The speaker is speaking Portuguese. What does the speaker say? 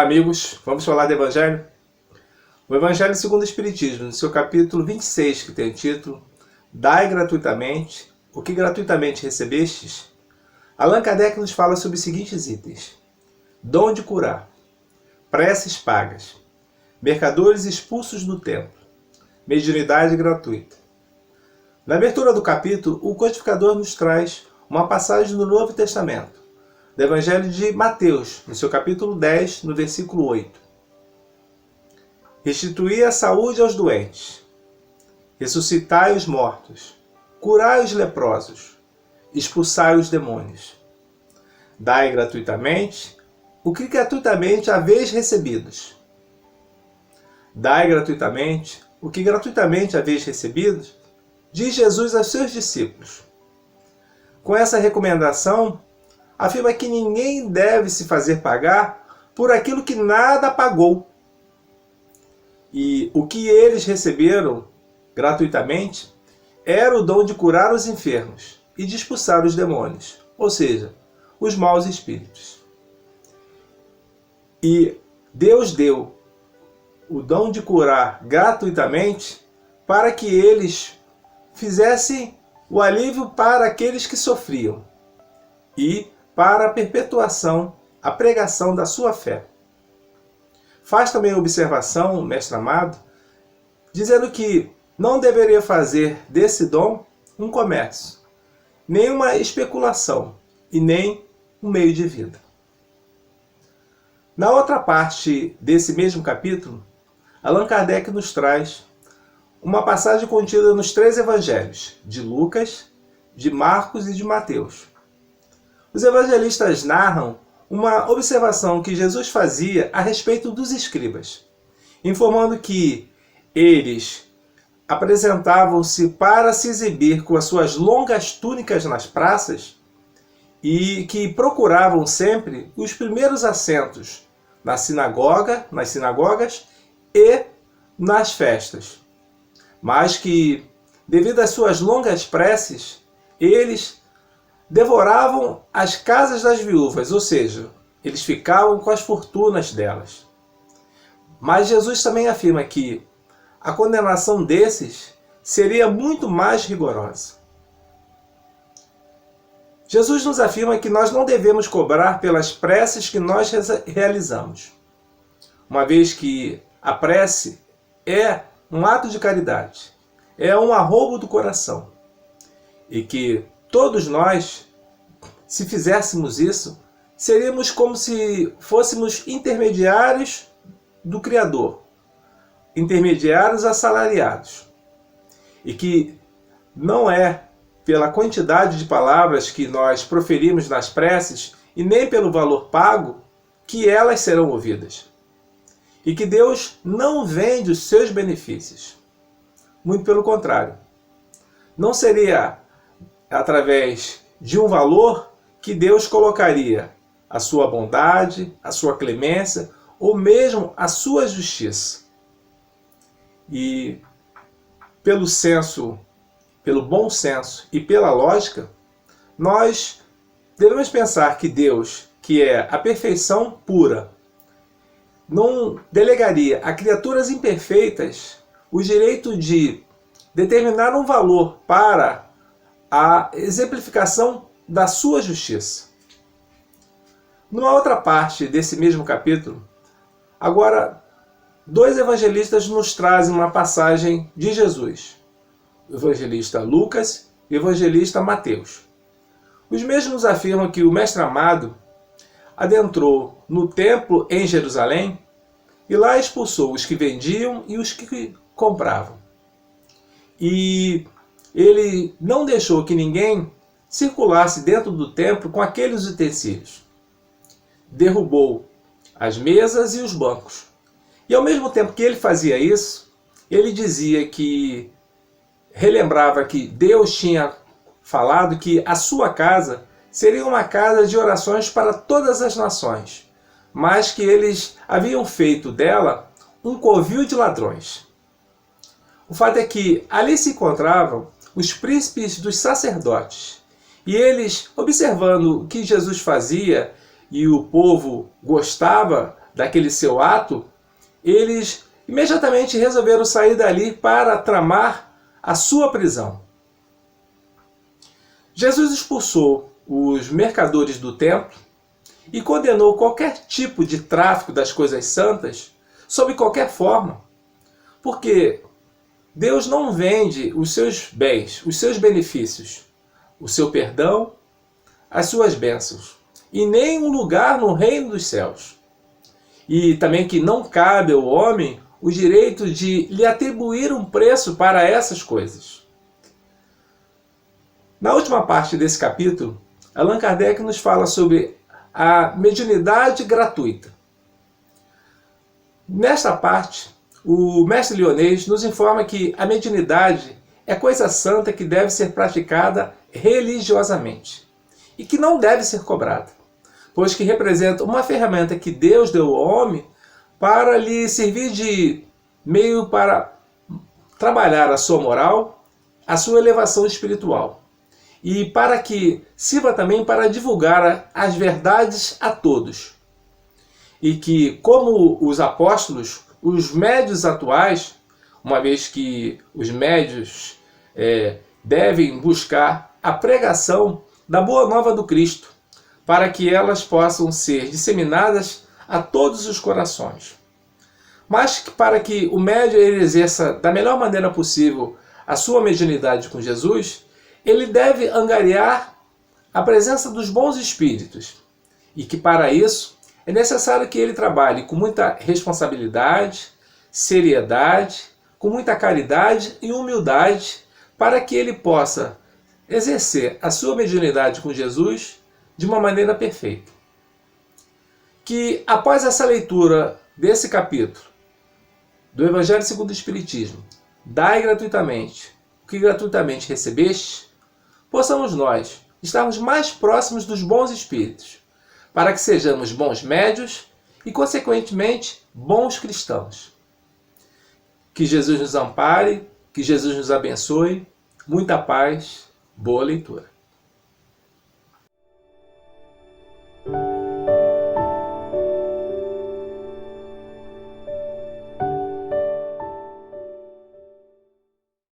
Olá, amigos. Vamos falar do Evangelho? O Evangelho segundo o Espiritismo, no seu capítulo 26, que tem o título Dai gratuitamente o que gratuitamente recebestes, Allan Kardec nos fala sobre os seguintes itens: dom de curar, preces pagas, mercadores expulsos do templo, mediunidade gratuita. Na abertura do capítulo, o codificador nos traz uma passagem do Novo Testamento, do Evangelho de Mateus, no seu capítulo 10, no versículo 8. Restituí a saúde aos doentes, ressuscitai os mortos, curai os leprosos, expulsai os demônios. Dai gratuitamente o que gratuitamente haveis recebidos. Dai gratuitamente o que gratuitamente haveis recebidos, diz Jesus aos seus discípulos. Com essa recomendação, afirma que ninguém deve se fazer pagar por aquilo que nada pagou. E o que eles receberam gratuitamente era o dom de curar os enfermos e de expulsar os demônios, ou seja, os maus espíritos. E Deus deu o dom de curar gratuitamente para que eles fizessem o alívio para aqueles que sofriam e para a perpetuação, a pregação da sua fé. Faz também a observação, mestre amado, dizendo que não deveria fazer desse dom um comércio, nem uma especulação e nem um meio de vida. Na outra parte desse mesmo capítulo, Allan Kardec nos traz uma passagem contida nos três evangelhos, de Lucas, de Marcos e de Mateus. Os evangelistas narram uma observação que Jesus fazia a respeito dos escribas, informando que eles apresentavam-se para se exibir com as suas longas túnicas nas praças e que procuravam sempre os primeiros assentos nas sinagogas e nas festas, mas que, devido às suas longas preces, eles devoravam as casas das viúvas, ou seja, eles ficavam com as fortunas delas. Mas Jesus também afirma que a condenação desses seria muito mais rigorosa. Jesus nos afirma que nós não devemos cobrar pelas preces que nós realizamos, uma vez que a prece é um ato de caridade, é um arrobo do coração, e que todos nós, se fizéssemos isso, seríamos como se fôssemos intermediários do Criador, intermediários assalariados. E que não é pela quantidade de palavras que nós proferimos nas preces e nem pelo valor pago que elas serão ouvidas. E que Deus não vende os seus benefícios. Muito pelo contrário. Não seria através de um valor que Deus colocaria a sua bondade, a sua clemência ou mesmo a sua justiça. E pelo bom senso e pela lógica, nós devemos pensar que Deus, que é a perfeição pura, não delegaria a criaturas imperfeitas o direito de determinar um valor para a exemplificação da sua justiça. Numa outra parte desse mesmo capítulo, agora, dois evangelistas nos trazem uma passagem de Jesus, o evangelista Lucas e o evangelista Mateus. Os mesmos afirmam que o mestre amado adentrou no templo em Jerusalém e lá expulsou os que vendiam e os que compravam. E ele não deixou que ninguém circulasse dentro do templo com aqueles utensílios. Derrubou as mesas e os bancos. E ao mesmo tempo que ele fazia isso, ele dizia que, relembrava que Deus tinha falado que a sua casa seria uma casa de orações para todas as nações, mas que eles haviam feito dela um covil de ladrões. O fato é que ali se encontravam os príncipes dos sacerdotes, e eles, observando o que Jesus fazia e o povo gostava daquele seu ato, eles imediatamente resolveram sair dali para tramar a sua prisão. Jesus expulsou os mercadores do templo e condenou qualquer tipo de tráfico das coisas santas sob qualquer forma, porque Deus não vende os seus bens, os seus benefícios, o seu perdão, as suas bênçãos, e nem um lugar no reino dos céus. E também que não cabe ao homem o direito de lhe atribuir um preço para essas coisas. Na última parte desse capítulo, Allan Kardec nos fala sobre a mediunidade gratuita. Nesta parte, o mestre Lyonês nos informa que a mediunidade é coisa santa que deve ser praticada religiosamente e que não deve ser cobrada, pois que representa uma ferramenta que Deus deu ao homem para lhe servir de meio para trabalhar a sua moral, a sua elevação espiritual, e para que sirva também para divulgar as verdades a todos. E que, como os apóstolos, os médios atuais, uma vez que os médios devem buscar a pregação da Boa Nova do Cristo, para que elas possam ser disseminadas a todos os corações. Mas para que o médium exerça da melhor maneira possível a sua mediunidade com Jesus, ele deve angariar a presença dos bons espíritos, e que para isso é necessário que ele trabalhe com muita responsabilidade, seriedade, com muita caridade e humildade, para que ele possa exercer a sua mediunidade com Jesus de uma maneira perfeita. Que após essa leitura desse capítulo do Evangelho segundo o Espiritismo, dai gratuitamente o que gratuitamente recebeste, possamos nós estarmos mais próximos dos bons espíritos, para que sejamos bons médios e, consequentemente, bons cristãos. Que Jesus nos ampare, que Jesus nos abençoe. Muita paz, boa leitura.